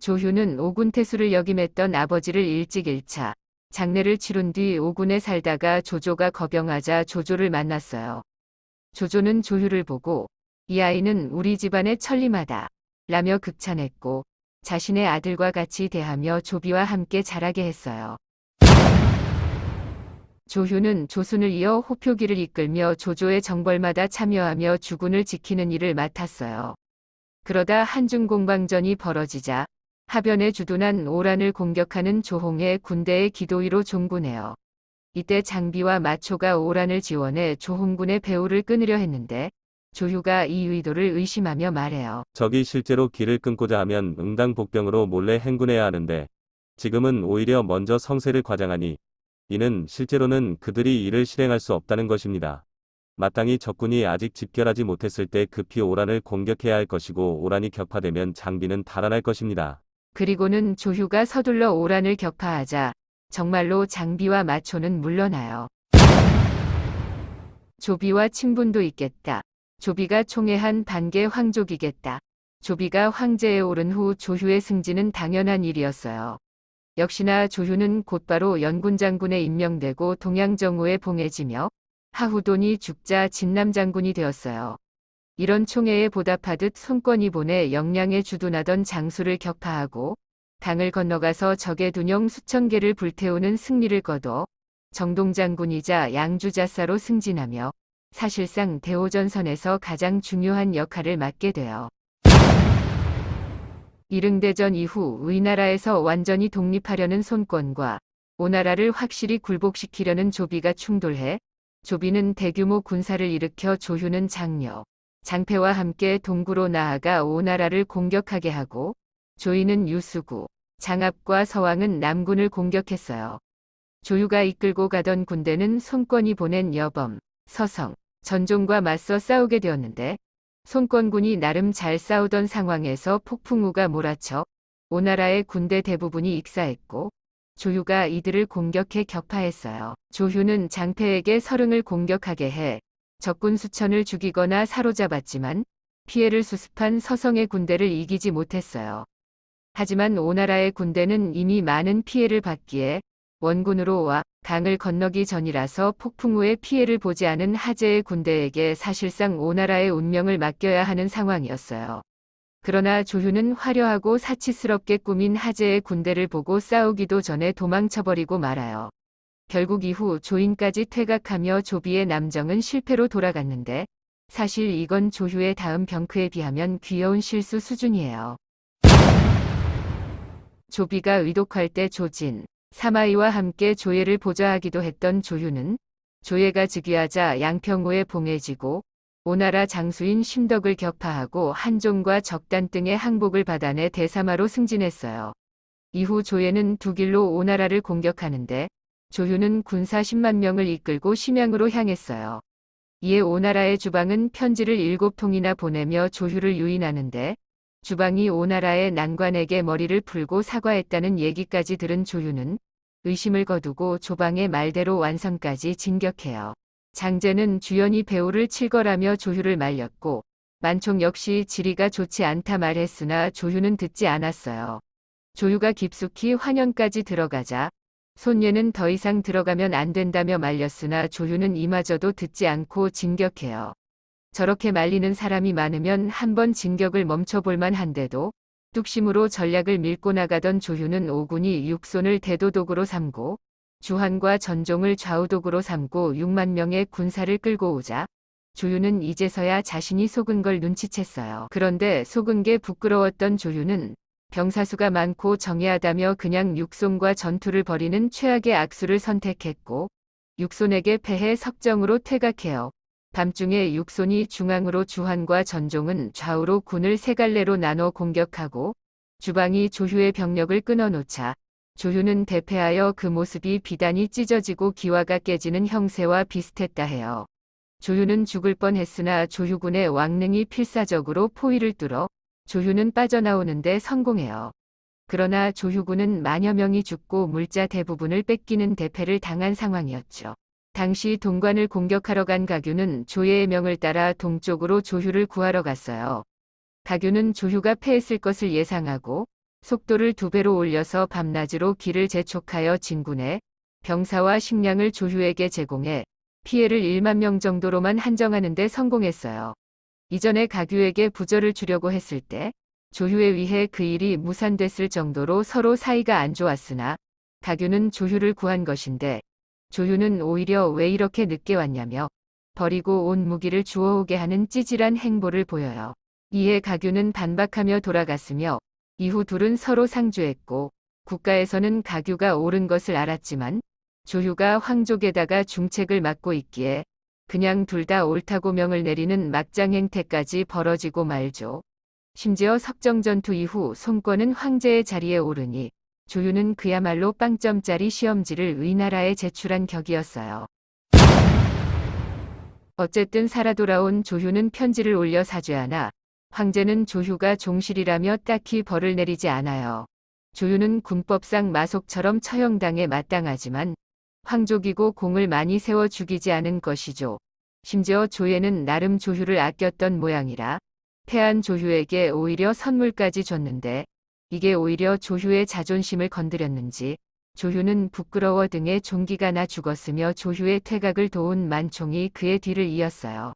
조휴는 오군 태수를 역임했던 아버지를 일찍 잃자 장례를 치룬 뒤 오군에 살다가 조조가 거병하자 조조를 만났어요. 조조는 조휴를 보고 이 아이는 우리 집안의 천리마다 라며 극찬했고 자신의 아들과 같이 대하며 조비와 함께 자라게 했어요. 조휴는 조순을 이어 호표기를 이끌며 조조의 정벌마다 참여하며 주군을 지키는 일을 맡았어요. 그러다 한중공방전이 벌어지자 하변에 주둔한 오란을 공격하는 조홍의 군대의 기도위로 종군해요. 이때 장비와 마초가 오란을 지원해 조홍군의 배후를 끊으려 했는데 조휴가 이 의도를 의심하며 말해요. 적이 실제로 길을 끊고자 하면 응당복병으로 몰래 행군해야 하는데 지금은 오히려 먼저 성세를 과장하니 이는 실제로는 그들이 이를 실행할 수 없다는 것입니다. 마땅히 적군이 아직 집결하지 못했을 때 급히 오란을 공격해야 할 것이고 오란이 격파되면 장비는 달아날 것입니다. 그리고는 조휴가 서둘러 오란을 격파하자 정말로 장비와 마초는 물러나요. 조비와 친분도 있겠다. 조비가 총애한 반개 황족이겠다. 조비가 황제에 오른 후 조휴의 승진은 당연한 일이었어요. 역시나 조휴는 곧바로 연군장군에 임명되고 동양정우에 봉해지며 하후돈이 죽자 진남장군이 되었어요. 이런 총애에 보답하듯 손권이 보내 영량에 주둔하던 장수를 격파하고 강을 건너가서 적의 군용 수천 개를 불태우는 승리를 거둬 정동장군이자 양주자사로 승진하며 사실상 대오전선에서 가장 중요한 역할을 맡게 돼요. 일흥대전 이후 위나라에서 완전히 독립하려는 손권과 오나라를 확실히 굴복시키려는 조비가 충돌해 조비는 대규모 군사를 일으켜 조휴는 장려, 장패와 함께 동구로 나아가 오나라를 공격하게 하고 조이는 유수구, 장압과 서왕은 남군을 공격했어요. 조휴가 이끌고 가던 군대는 손권이 보낸 여범, 서성, 전종과 맞서 싸우게 되었는데 손권군이 나름 잘 싸우던 상황에서 폭풍우가 몰아쳐 오나라의 군대 대부분이 익사했고 조휴가 이들을 공격해 격파했어요. 조휴는 장패에게 서릉을 공격하게 해 적군 수천을 죽이거나 사로잡았지만 피해를 수습한 서성의 군대를 이기지 못했어요. 하지만 오나라의 군대는 이미 많은 피해를 받기에 원군으로 와 강을 건너기 전이라서 폭풍우의 피해를 보지 않은 하제의 군대에게 사실상 오나라의 운명을 맡겨야 하는 상황이었어요. 그러나 조휴는 화려하고 사치스럽게 꾸민 하제의 군대를 보고 싸우기도 전에 도망쳐버리고 말아요. 결국 이후 조인까지 퇴각하며 조비의 남정은 실패로 돌아갔는데 사실 이건 조휴의 다음 병크에 비하면 귀여운 실수 수준이에요. 조비가 의독할 때 조진, 사마이와 함께 조예를 보좌하기도 했던 조휴는 조예가 즉위하자 양평우에 봉해지고 오나라 장수인 심덕을 격파하고 한종과 적단 등의 항복을 받아내 대사마로 승진했어요. 이후 조예는 두 길로 오나라를 공격하는데 조휴는 군사 10만 명을 이끌고 심양으로 향했어요. 이에 오나라의 주방은 편지를 7통이나 보내며 조휴를 유인하는데 주방이 오나라의 난관에게 머리를 풀고 사과했다는 얘기까지 들은 조휴는 의심을 거두고 조방의 말대로 완성까지 진격해요. 장제는 주연이 배우를 칠거라며 조휴를 말렸고 만총 역시 지리가 좋지 않다 말했으나 조휴는 듣지 않았어요. 조휴가 깊숙이 환영까지 들어가자 손예는 더 이상 들어가면 안 된다며 말렸으나 조휴는 이마저도 듣지 않고 진격해요. 저렇게 말리는 사람이 많으면 한번 진격을 멈춰볼만 한데도 뚝심으로 전략을 밀고 나가던 조휴는 오군이 육손을 대도독으로 삼고 주한과 전종을 좌우독으로 삼고 6만 명의 군사를 끌고 오자 조휴는 이제서야 자신이 속은 걸 눈치챘어요. 그런데 속은 게 부끄러웠던 조휴는 병사수가 많고 정예하다며 그냥 육손과 전투를 벌이는 최악의 악수를 선택했고 육손에게 패해 석정으로 퇴각해요. 밤중에 육손이 중앙으로 주한과 전종은 좌우로 군을 세 갈래로 나눠 공격하고 주방이 조휴의 병력을 끊어놓자 조휴는 대패하여 그 모습이 비단이 찢어지고 기와가 깨지는 형세와 비슷했다 해요. 조휴는 죽을 뻔했으나 조휴군의 왕릉이 필사적으로 포위를 뚫어 조휴는 빠져나오는데 성공해요. 그러나 조휴군은 만여 명이 죽고 물자 대부분을 뺏기는 대패를 당한 상황이었죠. 당시 동관을 공격하러 간 가규는 조예의 명을 따라 동쪽으로 조휴를 구하러 갔어요. 가규는 조휴가 패했을 것을 예상하고 속도를 2배로 올려서 밤낮으로 길을 재촉하여 진군해 병사와 식량을 조휴에게 제공해 피해를 1만 명 정도로만 한정하는 데 성공했어요. 이전에 가규에게 부절을 주려고 했을 때 조휴에 의해 그 일이 무산됐을 정도로 서로 사이가 안 좋았으나 가규는 조휴를 구한 것인데 조휴는 오히려 왜 이렇게 늦게 왔냐며 버리고 온 무기를 주워오게 하는 찌질한 행보를 보여요. 이에 가규는 반박하며 돌아갔으며 이후 둘은 서로 상주했고 국가에서는 가규가 옳은 것을 알았지만 조휴가 황족에다가 중책을 맡고 있기에 그냥 둘 다 옳다고 명을 내리는 막장 행태까지 벌어지고 말죠. 심지어 석정전투 이후 송권은 황제의 자리에 오르니 조휴는 그야말로 빵점짜리 시험지를 의나라에 제출한 격이었어요. 어쨌든 살아 돌아온 조휴는 편지를 올려 사죄하나 황제는 조휴가 종실이라며 딱히 벌을 내리지 않아요. 조휴는 군법상 마속처럼 처형당에 마땅하지만 황족이고 공을 많이 세워 죽이지 않은 것이죠. 심지어 조예는 나름 조휴를 아꼈던 모양이라 패한 조휴에게 오히려 선물까지 줬는데 이게 오히려 조휴의 자존심을 건드렸는지 조휴는 부끄러워 등에 종기가 나 죽었으며 조휴의 퇴각을 도운 만총이 그의 뒤를 이었어요.